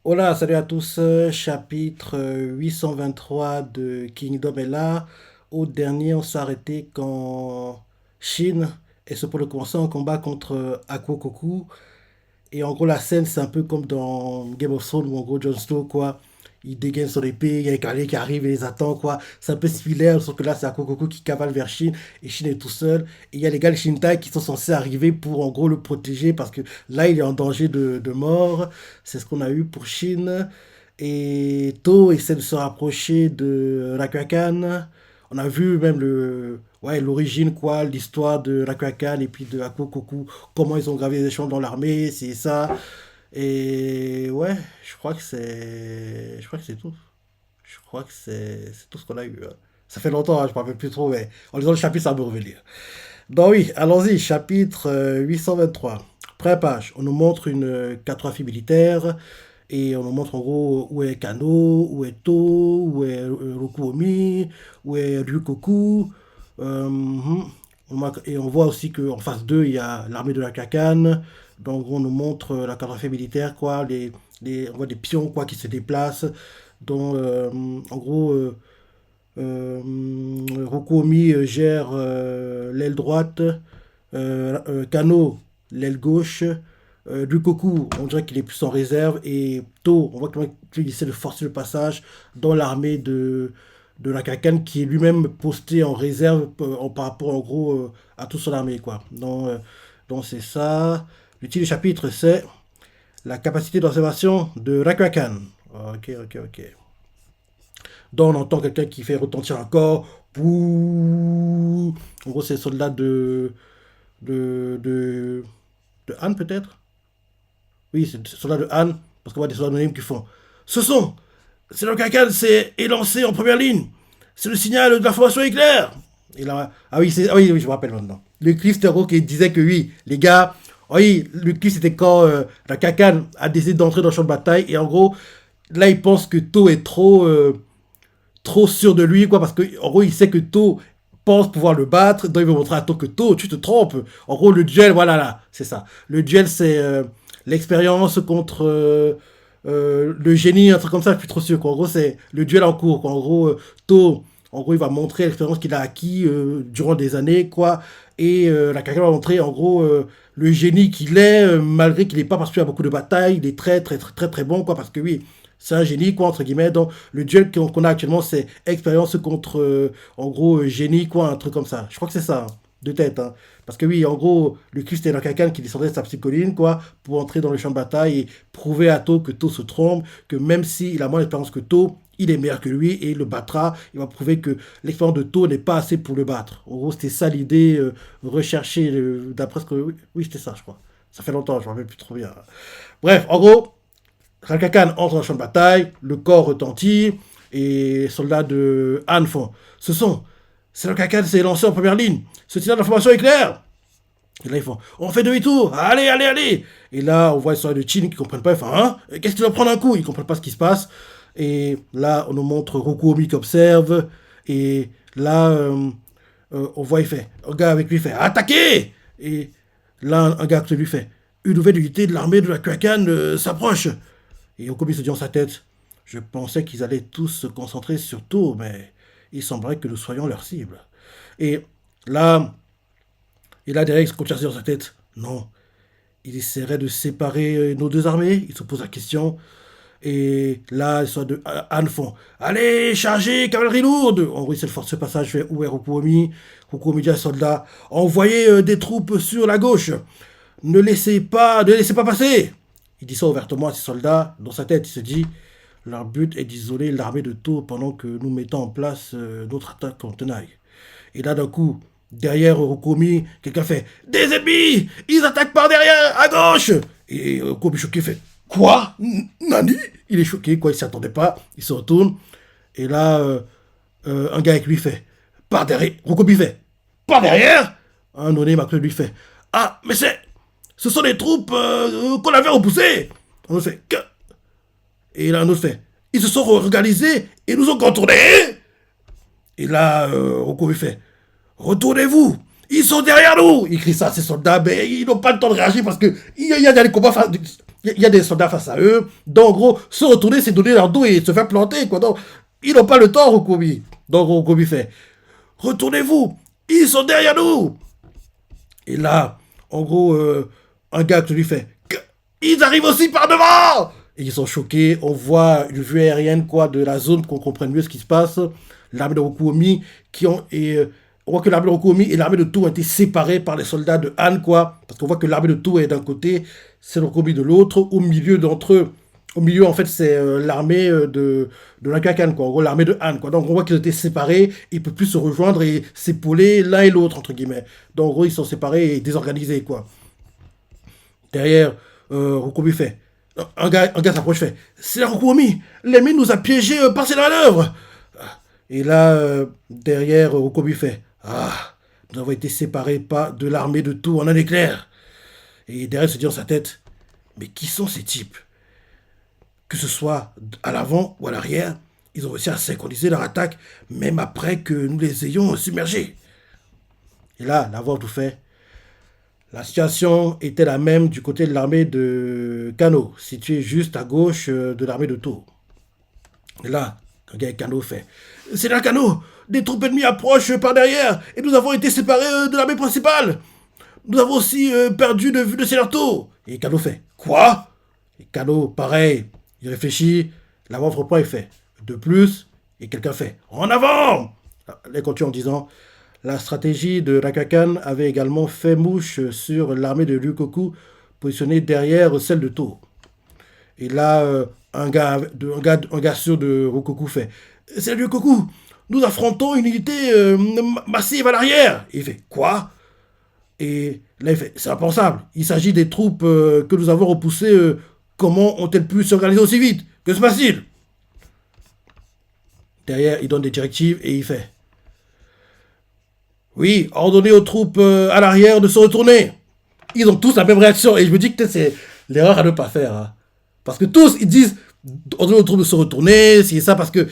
Hola, salut à tous. Chapitre 823 de Kingdom est là. Au dernier, on s'est arrêté quand Shin est supposé pour commencer un combat contre Koku. Et en gros, la scène, c'est un peu comme dans Game of Thrones où en gros, Jon Snow, quoi, il dégaine son épée, il y a les cavaliers qui arrivent et les attend, quoi. C'est un peu similaire, sauf que là, c'est Koku qui cavale vers Shin et Shin est tout seul. Et il y a les gars de Shintai qui sont censés arriver pour en gros le protéger parce que là, il est en danger de mort. C'est ce qu'on a eu pour Shin. Et To essaie de se rapprocher de Rakuakan. On a vu même ouais, l'origine, quoi, l'histoire de Rakuakan et puis de Koku, comment ils ont gravé les échelons dans l'armée, c'est ça. Et ouais, je crois que c'est tout. Je crois que c'est tout ce qu'on a eu, hein. Ça fait longtemps, hein, je ne me rappelle plus trop, mais en lisant le chapitre, ça va me revenir. Donc oui, allons-y, chapitre 823. Première page, on nous montre une cartographie militaire et on nous montre en gros où est Kano, où est To, où est Rokuomi, où est Ryukoku. Et on voit aussi qu'en face d'eux, il y a l'armée de la Kakan. Donc on nous montre la cartographie militaire, quoi, on voit des pions quoi, qui se déplacent. Donc en gros, Rokuomi gère l'aile droite, Kano l'aile gauche, Ryukoku on dirait qu'il est plus en réserve et To on voit qu'il essaie de forcer le passage dans l'armée de la Kakan qui est lui-même posté en réserve par rapport en gros à toute son armée quoi. Donc c'est ça. Le titre du chapitre c'est la capacité d'observation de Rakuakan. Ok, ok, ok. Donc on entend quelqu'un qui fait retentir un corps. Pouh. En gros, c'est le soldat de, de, de Anne, peut-être. Oui, c'est le soldat de Anne, parce qu'on voit des soldats anonymes qui font. Ce sont C'est le cacan s'est élancé en première ligne. C'est le signal de la formation éclair. Et là, oui, je me rappelle maintenant. Le clip, c'était qui disait que oui, les gars, oui, le clip, c'était quand la cacan a décidé d'entrer dans le champ de bataille. Et en gros, là, il pense que To est trop sûr de lui, quoi, parce que en gros, il sait que To pense pouvoir le battre, donc il veut montrer à To que To, tu te trompes. En gros, le duel, voilà, là, c'est ça. Le duel, c'est l'expérience contre le génie, un truc comme ça, je suis trop sûr, quoi. En gros, c'est le duel en cours, quoi. En gros, To, en gros, il va montrer l'expérience qu'il a acquis durant des années, quoi. Et la quelqu'un va montrer, en gros, le génie qu'il est, malgré qu'il n'ait pas participé à beaucoup de batailles, il est très, très, très, très, très bon, quoi, parce que oui, c'est un génie, quoi, entre guillemets. Donc, le duel qu'on a actuellement, c'est expérience contre, en gros, génie, quoi, un truc comme ça. Je crois que c'est ça, hein, de tête, hein. Parce que oui, en gros, le Christ est dans quelqu'un qui descendait de sa psycholine, quoi, pour entrer dans le champ de bataille et prouver à To que To se trompe, que même s'il a moins d'expérience que To, il est meilleur que lui et il le battra. Il va prouver que l'expérience de To n'est pas assez pour le battre. En gros, c'était ça l'idée recherchée, d'après ce que. Oui, oui, c'était ça, je crois. Ça fait longtemps, je ne me rappelle plus trop bien. Bref, en gros, Khan entre dans le champ de bataille, le corps retentit, et les soldats de Han font Ce sont C'est le Khan s'est lancé en première ligne. Ce signal d'information est clair. Et là, ils font On fait demi-tour. Allez, allez, allez. Et là, on voit les soldats de Chin qui comprennent pas. Ils font Hein Qu'est-ce qu'il va prendre un coup Ils comprennent pas ce qui se passe. Et là, on nous montre Rokuomi qui observe. Et là, on voit, il fait Un gars avec lui fait Attaquez. Et là, un gars à côté lui fait Une nouvelle unité de l'armée de la Kraken s'approche. Et Okubi se dit en sa tête Je pensais qu'ils allaient tous se concentrer sur tout, mais il semblerait que nous soyons leur cible. Et là, derrière, il se continue dans sa tête Non, il essaierait de séparer nos deux armées. Il se pose la question. Et là, soit de Anne font Allez, chargez, cavalerie lourde. En gros, c'est le force passage vers où est Rokuomi. Rokuomi dit à soldat Envoyez des troupes sur la gauche. Ne laissez pas passer. Il dit ça ouvertement à ses soldats. Dans sa tête, il se dit Leur but est d'isoler l'armée de Tours pendant que nous mettons en place notre attaque en tenaille. Et là, d'un coup, derrière Rokomi, quelqu'un fait Des ennemis Ils attaquent par derrière, à gauche. Et Rokomi choqué fait Quoi Nani Il est choqué, quoi, il s'y attendait pas. Il se retourne. Et là, un gars avec lui fait Par derrière. Rokomi fait Par derrière. Un noné Macron lui fait Ah, mais ce sont les troupes qu'on avait repoussées. On fait que. Et là, un autre fait Ils se sont réorganisés et nous ont contournés. Et là, Rokomi fait Retournez-vous. Ils sont derrière nous. Il crie ça à ses soldats, mais ils n'ont pas le temps de réagir parce qu'il y a des combats. Il y a des soldats face à eux. Donc, en gros, se retourner, c'est donner leur dos et se faire planter, quoi. Donc, ils n'ont pas le temps, Rokomi. Donc, Rokomi fait, retournez-vous, ils sont derrière nous. Et là, en gros, un gars qui lui fait, ils arrivent aussi par devant. Et ils sont choqués. On voit une vue aérienne quoi de la zone pour qu'on comprenne mieux ce qui se passe. L'armée de Rokuomi on voit que l'armée de Rokuomi et l'armée de To ont été séparées par les soldats de Han quoi. Parce qu'on voit que l'armée de To est d'un côté, c'est le Rokuomi de l'autre. Au milieu d'entre eux, au milieu en fait c'est l'armée de Rakakan quoi. En gros l'armée de Han quoi. Donc on voit qu'ils ont été séparés. Ils ne peuvent plus se rejoindre et s'épauler l'un et l'autre entre guillemets. Donc en gros ils sont séparés et désorganisés quoi. Derrière, Rokuomi fait. Un gars s'approche, fait c'est Rokuomi, l'ennemi nous a piégés par ses manœuvres. Et là, derrière, Rokuomi fait ah, nous avons été séparés pas de l'armée de tout en un éclair. Et derrière, il se dit dans sa tête mais qui sont ces types? Que ce soit à l'avant ou à l'arrière, ils ont réussi à synchroniser leur attaque, même après que nous les ayons submergés. Et là, la voix tout fait la situation était la même du côté de l'armée de Kano, située juste à gauche de l'armée de Tours. Et là, un gars Kano fait c'est là Kano, des troupes ennemies approchent par derrière et nous avons été séparés de l'armée principale. Nous avons aussi perdu de vue de Seigneur. Et Kano fait quoi? Et Kano, pareil, il réfléchit, la voix reprend et fait de plus, et quelqu'un fait en avant. Elle continue en disant la stratégie de Rakakan avait également fait mouche sur l'armée de Ryukoku positionnée derrière celle de To. Et là, un gars sûr de Ryukoku fait c'est Ryukoku, nous affrontons une unité massive à l'arrière. Et il fait quoi? Et là, il fait c'est impensable. Il s'agit des troupes que nous avons repoussées. Comment ont-elles pu s'organiser aussi vite? Que se passe-t-il? Derrière, il donne des directives et il fait oui, ordonnez aux troupes à l'arrière de se retourner. Ils ont tous la même réaction. Et je me dis que peut-être c'est l'erreur à ne pas faire. Hein. Parce que tous, ils disent ordonnez aux troupes de se retourner, c'est ça, parce que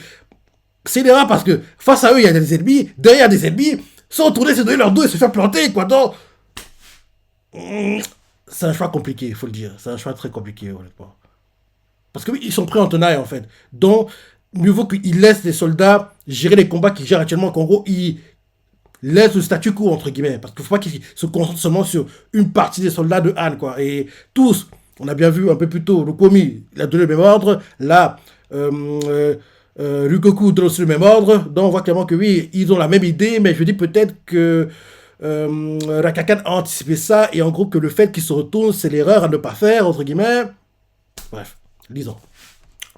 c'est l'erreur, parce que face à eux, il y a des ennemis, derrière des ennemis, se retourner, c'est donner leur dos et se faire planter, quoi. Donc, c'est un choix compliqué, il faut le dire. C'est un choix très compliqué, honnêtement. Parce que oui, ils sont prêts en tenaille, en fait. Donc, mieux vaut qu'ils laissent les soldats gérer les combats qu'ils gèrent actuellement, qu'en gros, ils laisse le statu quo, entre guillemets, parce qu'il ne faut pas qu'ils se concentrent seulement sur une partie des soldats de Han, quoi. Et tous, on a bien vu un peu plus tôt, Rokomi, il a donné le même ordre, là, Ryukoku donne aussi le même ordre, donc on voit clairement que oui, ils ont la même idée, mais je dis peut-être que Rakakan a anticipé ça, et en gros que le fait qu'ils se retournent, c'est l'erreur à ne pas faire, entre guillemets. Bref, lisons.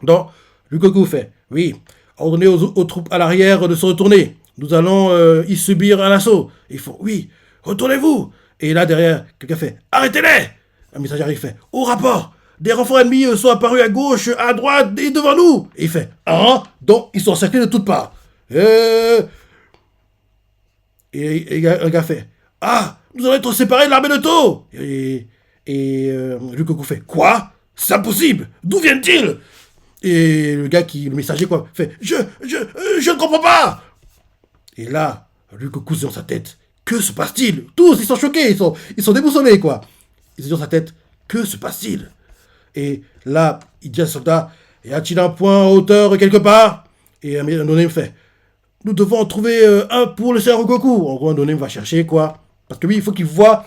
Donc, Ryukoku fait, oui, ordonnez aux troupes à l'arrière de se retourner. Nous allons y subir un assaut. Ils font, oui, retournez-vous. Et là, derrière, quelqu'un fait, arrêtez-les. Un messager arrive, fait, au rapport, des renforts ennemis sont apparus à gauche, à droite et devant nous. Et il fait, ah, donc ils sont encerclés de toutes parts. Et un gars fait, ah, nous allons être séparés de l'armée de To. Et Ryukoku fait, quoi? C'est impossible. D'où viennent-ils? Et le messager, quoi, fait, je ne comprends pas. Et là, Ryukoku se dit dans sa tête, que se passe-t-il? Tous, ils sont choqués, ils sont déboussolés, quoi. Ils se disent dans sa tête, que se passe-t-il? Et là, il dit à ce soldat, y a-t-il un point en hauteur quelque part? Et un donné me fait, nous devons en trouver un pour le Seigneur Ryukoku. En gros, un donné va chercher, quoi. Parce que oui, il faut qu'il voit,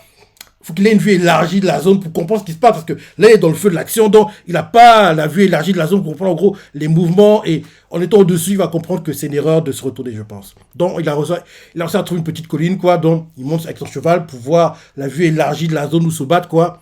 faut qu'il ait une vue élargie de la zone pour comprendre ce qui se passe, parce que là, il est dans le feu de l'action, donc il n'a pas la vue élargie de la zone pour comprendre en gros les mouvements, et en étant au-dessus, il va comprendre que c'est une erreur de se retourner, je pense. Donc, il a réussi à trouver une petite colline, quoi, donc il monte avec son cheval pour voir la vue élargie de la zone où se battre, quoi.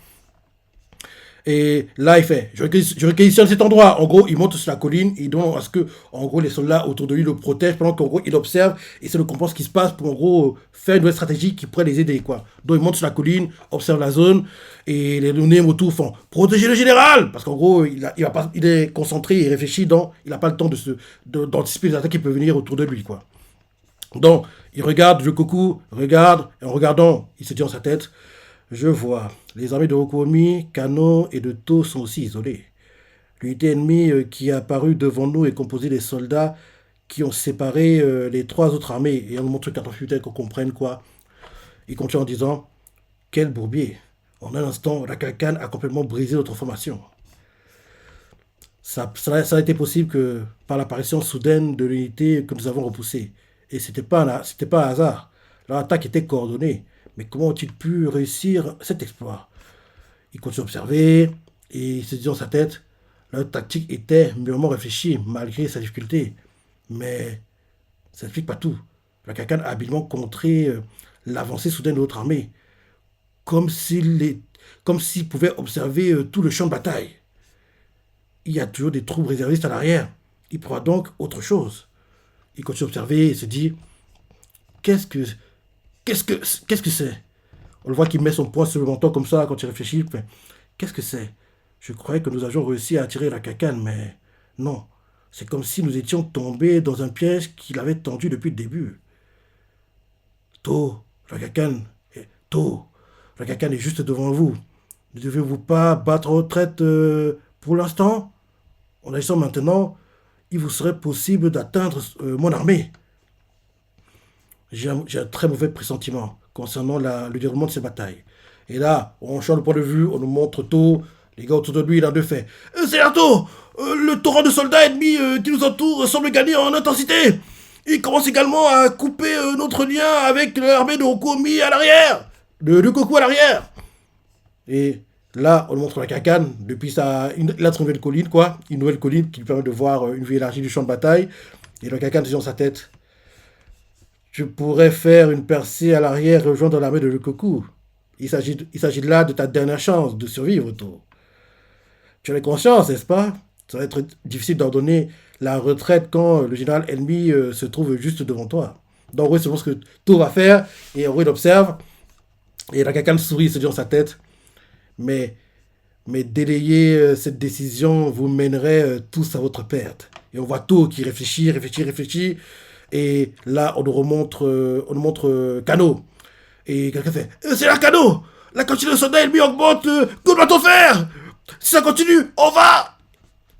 Et là, il fait, je réquisitionne cet endroit. En gros, il monte sur la colline et donc à ce que, en gros, les soldats autour de lui le protègent pendant qu'en gros, il observe et essaie de comprendre ce qui se passe pour, en gros, faire une nouvelle stratégie qui pourrait les aider, quoi. Donc, il monte sur la colline, observe la zone et les données autour font protéger le général parce qu'en gros, il est concentré et réfléchit, donc il n'a pas le temps d'anticiper les attaques qui peuvent venir autour de lui, quoi. Donc, il regarde, Ryukoku regarde, et en regardant, il se dit dans sa tête, je vois, les armées de Rokuomi, Kano et de To sont aussi isolées. L'unité ennemie qui est apparue devant nous est composée des soldats qui ont séparé les trois autres armées. Et on nous montre une carte peut-être qu'on comprenne quoi. Il continue en disant, quel bourbier. En un instant, Rakakan a complètement brisé notre formation. Ça a été possible que par l'apparition soudaine de l'unité que nous avons repoussée. Et c'était pas un hasard. Leur attaque était coordonnée. Mais comment ont-ils pu réussir cet exploit? Il continue à observer et il se dit dans sa tête, leur tactique était mûrement réfléchie malgré sa difficulté. Mais ça n'explique pas tout. La Kakan a habilement contré l'avancée soudaine de l'autre armée, comme comme s'il pouvait observer tout le champ de bataille. Il y a toujours des troupes réservistes à l'arrière. Il pourra donc autre chose. Il continue à observer et se dit, qu'est-ce que qu'est-ce que qu'est-ce que c'est? On le voit qu'il met son poing sur le menton comme ça quand il réfléchit. Il fait, qu'est-ce que c'est? Je croyais que nous avions réussi à attirer la cacane, mais non. C'est comme si nous étions tombés dans un piège qu'il avait tendu depuis le début. To, la cacane, To, la cacane est juste devant vous. Ne devez-vous pas battre en retraite pour l'instant? En agissant maintenant, il vous serait possible d'atteindre mon armée. J'ai un très mauvais pressentiment concernant le déroulement de ces batailles. Et là, on change de point de vue, on nous montre tout. Les gars autour de lui, il a deux faits. C'est Arto, le torrent de soldats ennemis qui nous entoure semble gagner en intensité. Il commence également à couper notre lien avec l'armée de Okomi à l'arrière. De Lukoku à l'arrière. Et là, on nous montre la Kakane, depuis il a trouvé une colline, quoi. Une nouvelle colline qui lui permet de voir une vue élargie du champ de bataille. Et la Kakane dit dans sa tête, tu pourrais faire une percée à l'arrière et rejoindre l'armée de Lukoku. Il s'agit là de ta dernière chance de survivre, To. Tu en as conscience, n'est-ce pas? Ça va être difficile d'ordonner la retraite quand le général ennemi se trouve juste devant toi. Donc, oui, c'est ce que To va faire. Et en il observe. Et la Kakane sourit, se dit dans sa tête. Mais, mais délayer cette décision vous mènerait tous à votre perte. Et on voit To qui réfléchit. Et là, on nous montre Kano. Et quelqu'un fait c'est la Kano! La quantité de soldats ennemis augmente! Que doit-on faire? Si ça continue, on va!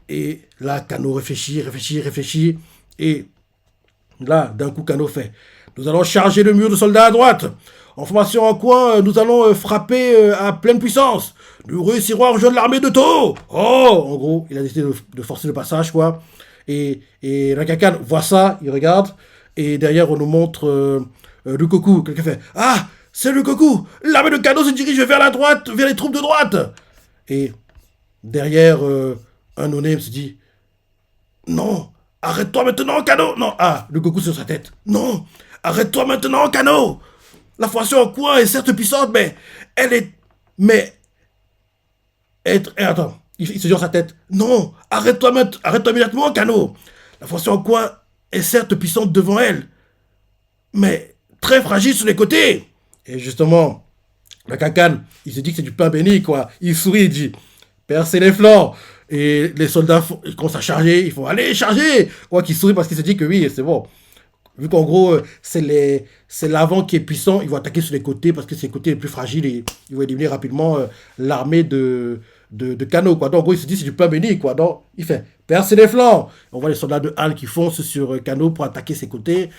Et là, Kano réfléchit. Et là, d'un coup, Kano fait nous allons charger le mur de soldats à droite. En formation en coin, nous allons frapper à pleine puissance. Nous réussirons à rejoindre l'armée de To! Oh! En gros, il a décidé de forcer le passage, quoi. Et Rakakan voit ça, il regarde. Et derrière, on nous montre Lukoku. Quelqu'un fait ah! C'est Lukoku! L'armée de Kano se dirige vers la droite, vers les troupes de droite! Et derrière, un no-name se dit non! Arrête-toi maintenant, Kano! Non! Ah! Lukoku sur sa tête. Non! Arrête-toi maintenant, Kano! La formation en coin est certes puissante, mais elle est. Mais. Attends, il se dit dans sa tête. Non! Arrête-toi immédiatement, Kano! La formation en coin est certes puissante devant elle, mais très fragile sur les côtés! Et justement, la Kakane, il se dit que c'est du pain béni, quoi. Il sourit, il dit percez les flancs! Et les soldats ils commencent à charger, il faut aller charger! Quoi qu'il sourit parce qu'il se dit que oui, c'est bon. Vu qu'en gros, c'est l'avant qui est puissant, ils vont attaquer sur les côtés parce que c'est les côtés les plus fragiles et ils vont éliminer rapidement l'armée de Kano, quoi. Donc, en gros, il se dit c'est du pain béni, quoi. Donc, il fait percer les flancs. On voit les soldats de Han qui foncent sur Kano pour attaquer ses côtés.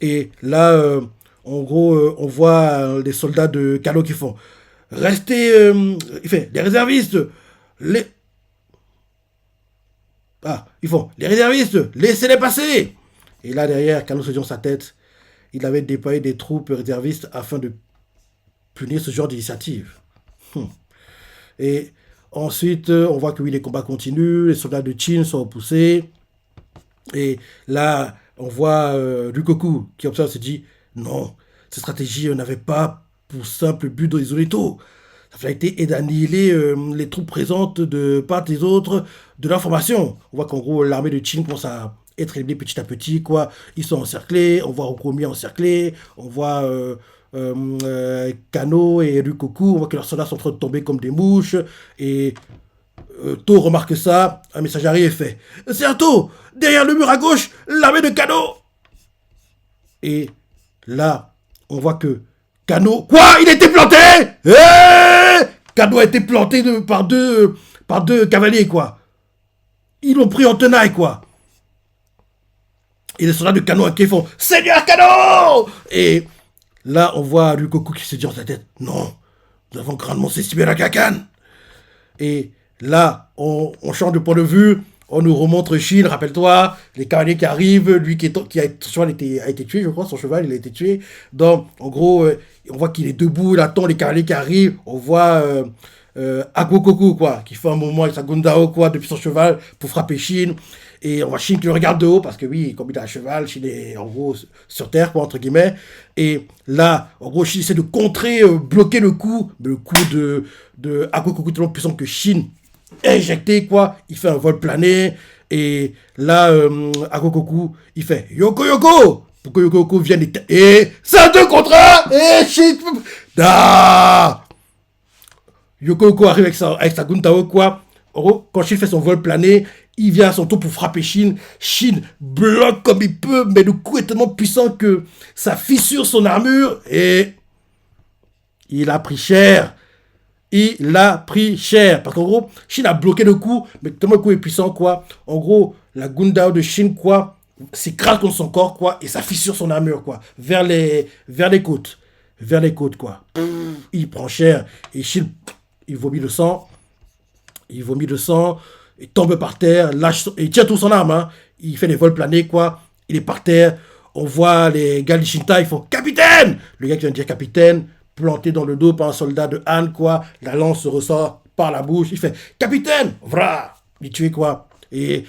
Et là, en gros, on voit les soldats de Kano qui font restez, il fait les réservistes, les. Ah, ils font les réservistes, laissez-les passer! Et là, derrière, Kano se dit dans sa tête, il avait déployé des troupes réservistes afin de punir ce genre d'initiative. Et ensuite, on voit que oui, les combats continuent, les soldats de Chin sont repoussés. Et là, on voit Lukoku qui observe et se dit, non, cette stratégie n'avait pas pour simple but d'isoler tout. Ça a été d'annihiler les troupes présentes de part et d'autre de leur formation. On voit qu'en gros, l'armée de Chin commence à être éliminée petit à petit, quoi. Ils sont encerclés, on voit Okomi encerclé, on voit Kano et Lukoku, on voit que leurs soldats sont en train de tomber comme des mouches, et To remarque ça, un message arrive et fait « C'est To, derrière le mur à gauche, l'armée de Kano !» Et là, on voit que Kano... Quoi? Il a été planté? Kano a été planté par deux cavaliers, quoi. Ils l'ont pris en tenaille, quoi. Et les soldats de Kano qui font « Seigneur Kano !» Et là, on voit Lukoku qui se dit dans sa tête « Non, nous avons grandement sous-estimé la Kakane. » Et Là, on change de point de vue. On nous remontre Chine, rappelle-toi, les cavaliers qui arrivent, lui son cheval a été tué, je crois, son cheval il a été tué. Donc, en gros, on voit qu'il est debout, il attend les cavaliers qui arrivent. On voit Agogoku, quoi, qui fait un mouvement avec sa Gundao, quoi, depuis son cheval pour frapper Chine. Et on voit Chine qui le regarde de haut, parce que oui, comme il a un cheval, Chine est en gros sur terre, quoi, entre guillemets. Et là, en gros, Chine essaie de contrer, bloquer le coup de Agogoku tellement puissant que Chine injecté, quoi. Il fait un vol plané. Et là, Agogoku, il fait Yoko Yoko pour que Yoko Yoko vienne et c'est un 2 contre 1 et shit. Da Yoko Yoko arrive avec sa Guntao, quoi. En gros, quand Shin fait son vol plané, il vient à son tour pour frapper Shin. Shin bloque comme il peut, mais le coup est tellement puissant que ça fissure son armure et il a pris cher. Il a pris cher. Parce qu'en gros, Shin a bloqué le coup, mais tellement le coup est puissant, quoi. En gros, la Gundao de Shin, quoi, s'écrase contre son corps, quoi, et ça fissure son armure, quoi, vers les côtes. Vers les côtes, quoi. Il prend cher. Et Shin, il vomit le sang. Il vomit le sang. Il tombe par terre. Il tient tout son arme, hein. Il fait des vols planés, quoi. Il est par terre. On voit les gars de Shinta, ils font Capitaine. Le gars qui vient de dire Capitaine, planté dans le dos par un soldat de Han, quoi. La lance se ressort par la bouche. Il fait Capitaine. Vra. Il tue, quoi. Et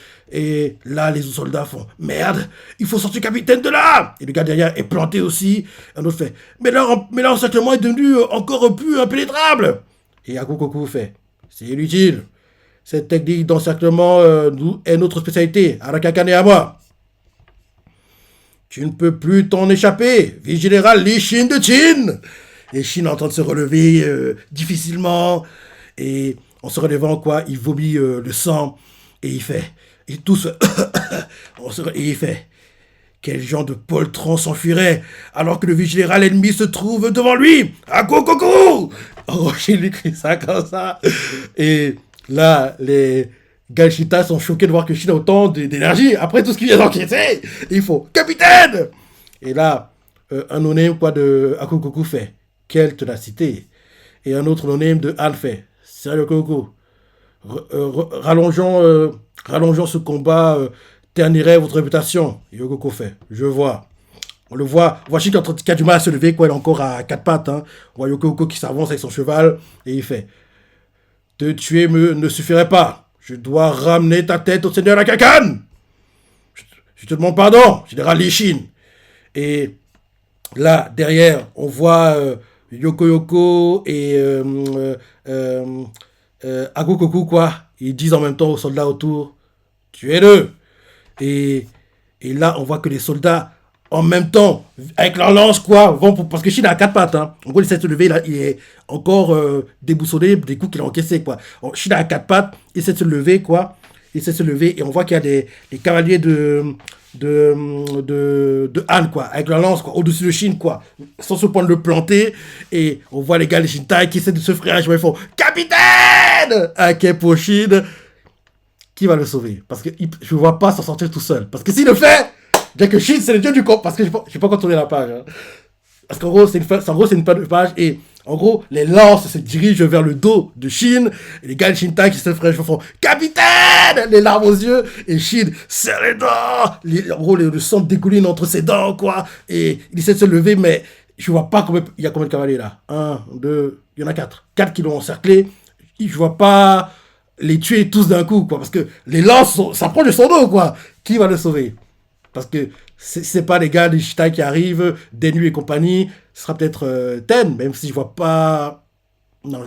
là, les autres soldats font Merde, il faut sortir Capitaine de là. Et le gars derrière est planté aussi. Un autre fait Mais là, l'encerclement est devenu encore plus impénétrable. Et Agogoku fait C'est inutile. Cette technique d'encerclement est notre spécialité. Arakakane à moi. Tu ne peux plus t'en échapper. Vice-général Li Shin de Chin. Et Shin est en train de se relever difficilement. Et en se relevant, quoi, il vomit le sang. Et il fait. Et tous. Et il fait. Quel genre de poltron s'enfuirait alors que le vice-général ennemi se trouve devant lui. À Gogoku. Oh, Shin lui crie ça comme ça. Et là, les Galshita sont choqués de voir que Shin a autant d'énergie après tout ce qu'il vient d'encaisser. Il faut Capitaine. Et là, un no-name, quoi, de Akokoku fait Quelle ténacité. Et un autre no-name de Han fait Sérieux, Akokoku, rallongeons ce combat, ternirait votre réputation. Et Yokoko fait Je vois. On le voit, on voit Shin qui a du mal à se lever, quoi, il est encore à quatre pattes. Hein. On voit Yokoko qui s'avance avec son cheval et il fait Te tuer ne suffirait pas. Je dois ramener ta tête au seigneur Akakan. Je te demande pardon, général Li Shin. Et là, derrière, on voit Yoko Yoko et Agokoku, quoi. Ils disent en même temps aux soldats autour Tuez-le. Et, et là, on voit que les soldats, en même temps, avec leur lance, quoi, vont parce que Shin a quatre pattes, hein. En gros, il essaie de se lever, là, il est encore déboussolé des coups qu'il a encaissés, quoi. Shin a quatre pattes, il essaie de se lever, quoi. Il essaie de se lever, et on voit qu'il y a des cavaliers de Han, quoi, avec leur lance, quoi, au-dessus de Shin, quoi, sans ce point de le planter, et on voit les gars de Shintai qui essaient de se frayer, ils font Capitaine à Kepo Shin. Qui va le sauver? Parce que je ne vois pas s'en sortir tout seul. Parce que s'il le fait, bien que Shin, c'est le dieu du corps. Parce que je n'ai pas encore tourné la page. Hein. Parce qu'en gros, c'est une page. Et en gros, les lances se dirigent vers le dos de Shin. Et les gars de Shintai qui se font Capitaine! Les larmes aux yeux. Et Shin serre les dents. En gros, le sang dégouline entre ses dents, quoi. Et il essaie de se lever, mais je ne vois pas il y a combien de cavaliers là. 1, 2, il y en a 4. 4 qui l'ont encerclé. Je ne vois pas les tuer tous d'un coup, quoi, parce que les lances s'approchent de son dos, quoi. Qui va le sauver? Parce que c'est pas les gars de Shitai qui arrivent, Denyu et compagnie, ce sera peut-être Ten, même si je vois pas... Non,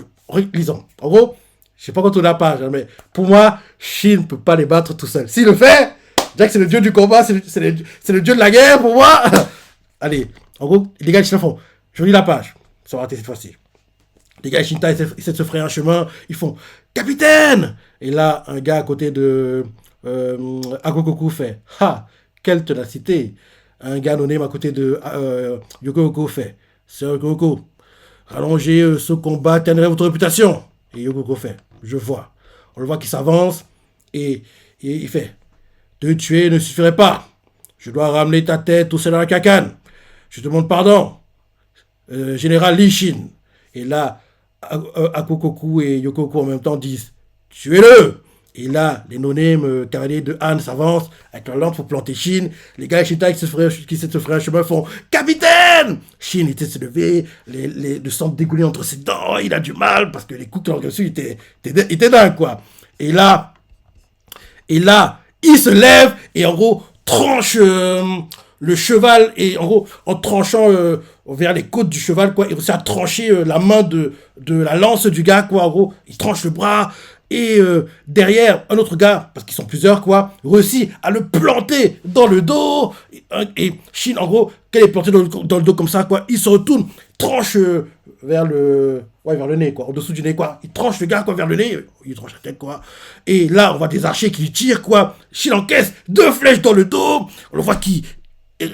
lisons. En gros, je sais pas quand on la page, hein, mais pour moi, Shin ne peut pas les battre tout seul. S'il le fait, Jack c'est le dieu du combat, c'est le dieu de la guerre pour moi. Allez, en gros, les gars de Shitai font, je lis la page, ça va rater cette fois-ci. Les gars de Shinta essaient de se frayer un chemin. Ils font Capitaine. Et là, un gars à côté de Agogoku fait Ha, quelle ténacité. Un gars nommé à côté de Yokoko fait C'est Yokoko, rallongez ce combat, ternirait votre réputation. Et Yokoko fait Je vois. On le voit qu'il s'avance et il fait Te tuer ne suffirait pas. Je dois ramener ta tête au Seigneur Kakan. Je te demande pardon. Général Li Shin. Et là, Akokoku et Yokoko en même temps disent tuez-le. Et là, les no-name cavaliers de Han s'avancent avec leur lampe pour planter Shin. Les gars de Shintai qui essaient de se frayer un chemin font Capitaine. Shin essaie de se lever, le sang dégouline entre ses dents, il a du mal parce que les coups qu'il a reçus étaient dingues, quoi. Et là, il se lève et en gros tranche le cheval et en gros en tranchant vers les côtes du cheval, quoi, il réussit à trancher la main de la lance du gars, quoi. En gros, il tranche le bras. Et derrière, un autre gars, parce qu'ils sont plusieurs, quoi, réussit à le planter dans le dos. Et Shin, en gros, quand il est planté dans le dos comme ça, quoi, il se retourne, tranche vers le nez, quoi, en dessous du nez, quoi. Il tranche le gars, quoi, vers le nez, il tranche la tête, quoi. Et là, on voit des archers qui lui tirent, quoi. Shin encaisse 2 flèches dans le dos. On le voit qui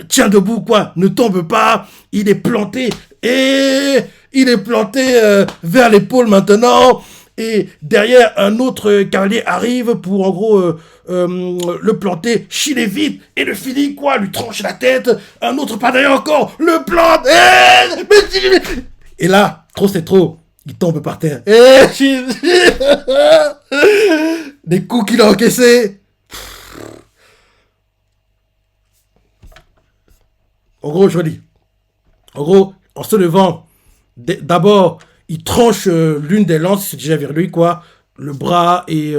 tient debout, quoi, ne tombe pas. Il est planté, et il est planté vers l'épaule maintenant. Et derrière, un autre cavalier arrive pour, en gros, le planter, chiner vite, et le finit, quoi, lui tranche la tête. Un autre pas derrière encore, le plante, et là, trop c'est trop, il tombe par terre. Des coups qu'il a encaissés. En gros, je dis, en gros, en se levant, d'abord, il tranche l'une des lances, c'est déjà vers lui, quoi, le bras et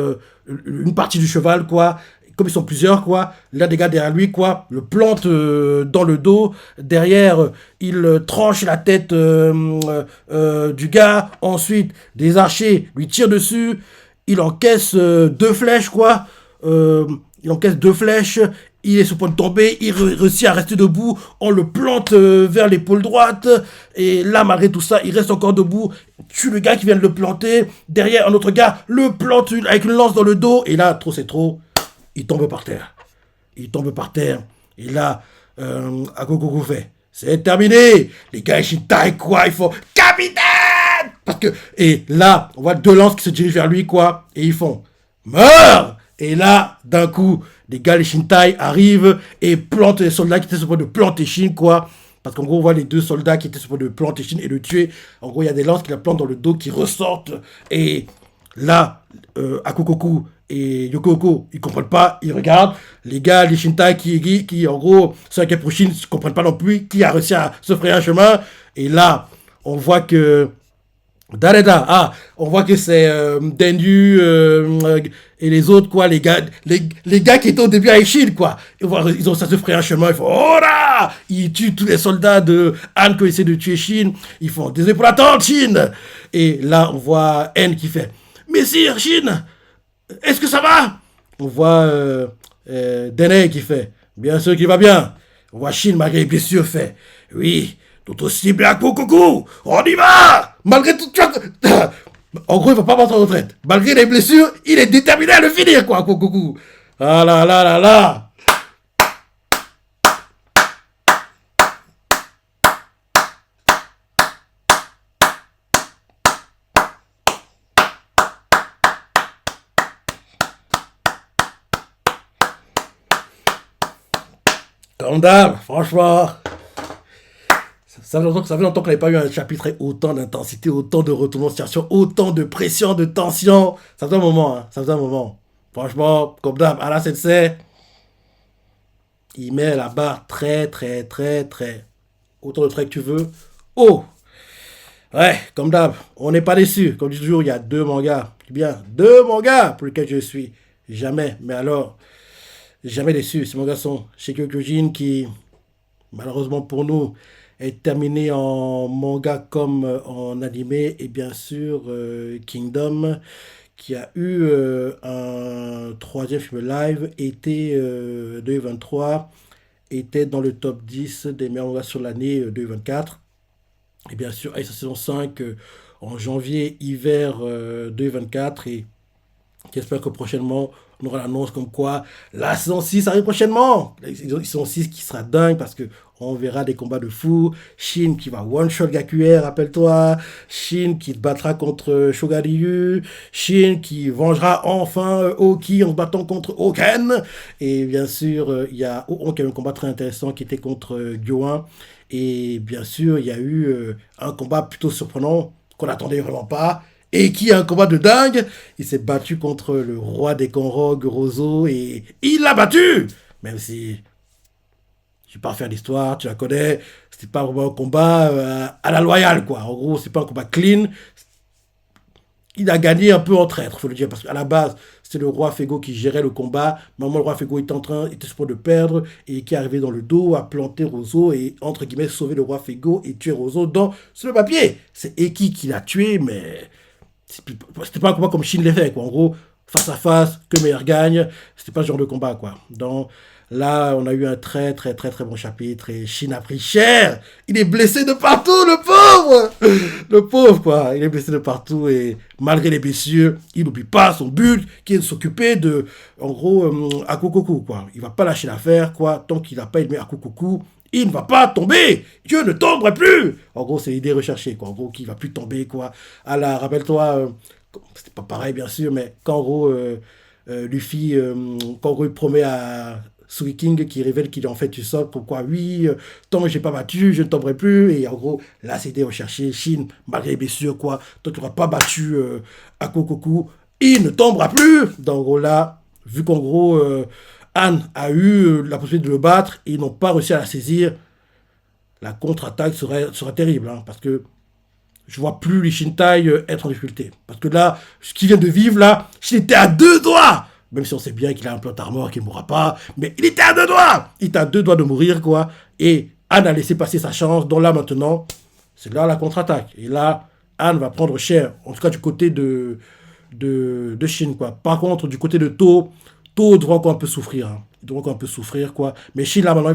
une partie du cheval, quoi. Comme ils sont plusieurs, quoi, l'un des gars derrière lui, quoi, le plante dans le dos. Derrière, il tranche la tête du gars. Ensuite, des archers lui tirent dessus. Il encaisse 2 flèches, quoi. Il encaisse 2 flèches. Il est sur le point de tomber, il réussit à rester debout, on le plante vers l'épaule droite, et là, malgré tout ça, il reste encore debout, tue le gars qui vient de le planter, derrière, un autre gars le plante avec une lance dans le dos, et là, trop c'est trop, il tombe par terre. Il tombe par terre, et là, Agogogo fait, c'est terminé, les gars, ils Shintai, quoi, il faut, capitaine! Parce que, et là, on voit 2 lances qui se dirigent vers lui, quoi, et ils font, meurs! Et là, d'un coup, les gars, les Shintai arrivent et plantent les soldats qui étaient sur le point de planter Shin, quoi. Parce qu'en gros, on voit les 2 soldats qui étaient sur le point de planter Shin et le tuer. En gros, il y a des lances qui la plantent dans le dos, qui ressortent. Et là, Akokoku et Yokoko, ils comprennent pas, ils regardent. Les gars, les Shintai qui en gros, sont inquiets pour Shin, ne comprennent pas non plus, qui a réussi à se frayer un chemin. Et là, on voit que Dareda, on voit que c'est Dendu et les autres, quoi, les gars qui étaient au début à Ishin, quoi. Ils ont ça se frayer un chemin, ils font oh là, ils tuent tous les soldats de Han qui essaient de tuer Shin, ils font désolé pour l'attente, Shin. Et là, on voit N qui fait Messire Shin, est-ce que ça va? On voit Dene qui fait bien sûr qu'il va bien. On voit Shin malgré les blessures fait oui. Notre cible à Kokoku, on y va! Malgré tout, en gros, il va pas partir en retraite. Malgré les blessures, il est déterminé à le finir, quoi, Kokoku. Ah là là là là! Comme d'hab, franchement. Ça fait longtemps qu'on n'avait pas eu un chapitre avec autant d'intensité, autant de retournements de situation, autant de pression, de tension. Ça faisait un moment, hein. Ça faisait un moment. Franchement, comme d'hab, Ala Sensei, il met la barre très, très, très, très. Autant de traits que tu veux. Oh! Ouais, comme d'hab, on n'est pas déçu. Comme dit toujours, il y a 2 mangas. Bien, 2 mangas pour lesquels je suis jamais, mais alors, jamais déçu. Ces mangas sont Shingeki no Kyojin qui, malheureusement pour nous, est terminé en manga comme en animé, et bien sûr Kingdom qui a eu un 3e film live été 2023, était dans le top 10 des meilleurs mangas sur l'année 2024, et bien sûr sa saison 5 en janvier-hiver 2024, et j'espère que prochainement on aura l'annonce comme quoi la saison 6 arrive prochainement. La saison 6 qui sera dingue parce que on verra des combats de fou. Shin qui va one-shot Gakuer, rappelle-toi. Shin qui se battra contre Shogaryu. Shin qui vengera enfin Oki en se battant contre Oken. Et bien sûr, il y a Oon qui a eu un combat très intéressant qui était contre Gyoin. Et bien sûr, il y a eu un combat plutôt surprenant qu'on n'attendait vraiment pas. et qui a un combat de dingue. Il s'est battu contre le roi des Kanrogs, Rozo, et il l'a battu. Même si je vais pas refaire l'histoire, tu la connais, c'était pas vraiment un combat à la loyale, quoi. En gros, c'est pas un combat clean. Il a gagné un peu en traître, faut le dire, parce qu'à la base, c'était le roi Fego qui gérait le combat. Maintenant, le roi Fego était sur le de perdre et qui est arrivé dans le dos, a planté Rozo et, entre guillemets, sauvé le roi Fego et tué Rozo sur le papier. C'est Eki qui l'a tué, mais c'était pas un combat comme Shin l'ait fait, quoi. En gros, face à face, que meilleur gagne. C'était pas ce genre de combat, quoi. Donc, là, on a eu un très, très, très, très bon chapitre et Shin a pris cher. Il est blessé de partout, le pauvre! Le pauvre, quoi. Il est blessé de partout et malgré les blessures, il n'oublie pas son but qui est de s'occuper de, en gros, Akokoku, quoi. Il va pas lâcher l'affaire, quoi. Tant qu'il n'a pas aimé Akokoku, il ne va pas tomber. Dieu ne tomberait plus. En gros, c'est l'idée recherchée, quoi. En gros, qu'il ne va plus tomber, quoi. Rappelle-toi, c'était pas pareil, bien sûr, mais quand, en gros, Luffy, quand, en gros, il promet à Sugi King qui révèle qu'il est en fait du sol, pourquoi oui, tant que j'ai pas battu, je ne tomberai plus. Et en gros, là, c'est l'idée recherchée. Shin, malgré les blessures, quoi. Tant qu'il n'aura pas battu Akokoku, il ne tombera plus. Donc, en gros, là, vu qu'en gros, Anne a eu la possibilité de le battre et ils n'ont pas réussi à la saisir, la contre-attaque serait terrible. Hein, parce que je vois plus les Shintai être en difficulté. Parce que là, ce qu'il vient de vivre, là, il était à 2 doigts. Même si on sait bien qu'il a un plot armor, qu'il ne mourra pas. Mais il était à 2 doigts. Il était à 2 doigts de mourir, quoi. Et Anne a laissé passer sa chance. Donc là, maintenant, c'est là la contre-attaque. Et là, Anne va prendre cher. En tout cas, du côté de Shin, quoi. Par contre, du côté de To devrait encore un peu souffrir. Hein. Il devrait encore un peu souffrir, quoi. Mais Shin, là, maintenant,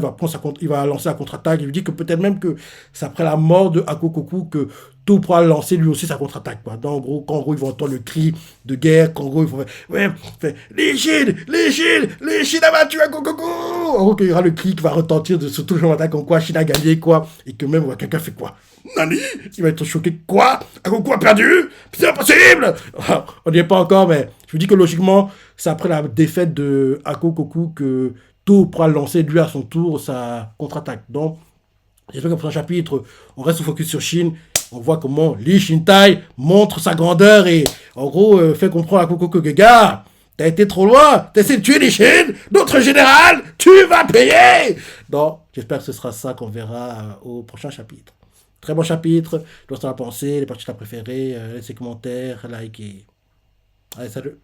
il va lancer la contre-attaque. Il lui dit que peut-être même que c'est après la mort de Hakokoku que To pourra lancer lui aussi sa contre-attaque, quoi. Donc, en gros, quand en gros, ils vont entendre le cri de guerre, qu'en gros, ils vont faire, ouais, les Shin a battu Hakokoku! En gros, qu'il y aura le cri qui va retentir de surtout le attaque en quoi Shin a gagné, quoi. Et que même, quelqu'un fait quoi? Nani? Il va être choqué. Quoi? Hakokoku a perdu? C'est impossible! On n'y est pas encore, mais je vous dis que logiquement, c'est après la défaite de Hakokoku que To pourra lancer lui à son tour sa contre-attaque. Donc, j'espère que pour un chapitre, on reste focus sur Shin. On voit comment Lee Shintai montre sa grandeur et en gros fait comprendre à Hakokoku que gars, t'as été trop loin, t'as essayé de tuer les Shin, notre général, tu vas payer. Donc, j'espère que ce sera ça qu'on verra au prochain chapitre. Très bon chapitre, je dois t'en penser, les parties que t'as préférées, laissez commentaires, like et... Allez, salut.